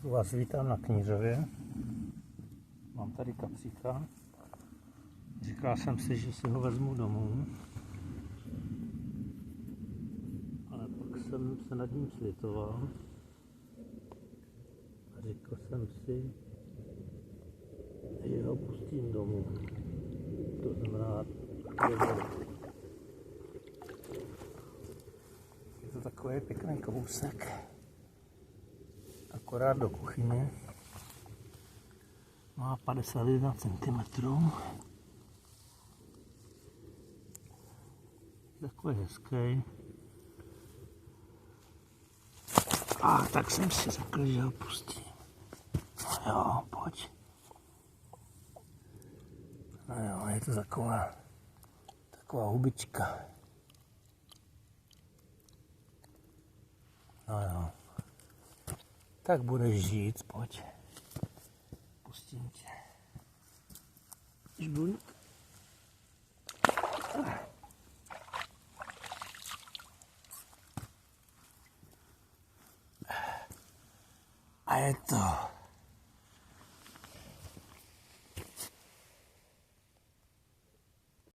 Vás vítám na Knířově. Mám tady kapříka. Říkal jsem si, že si ho vezmu domů. Ale pak jsem se nad ním slitoval. A řekl jsem si, že ho pustím domů. To znamená, je to takový pěkný kousek. Akorát do kuchyně. Má 51 cm. Takový hezký. A tak jsem si řekl, že ho pustím. No jo, pojď. No jo, je to taková hubička. No jo. Tak budeš žít, pojď. Pustím tě. Žbuňk. A je to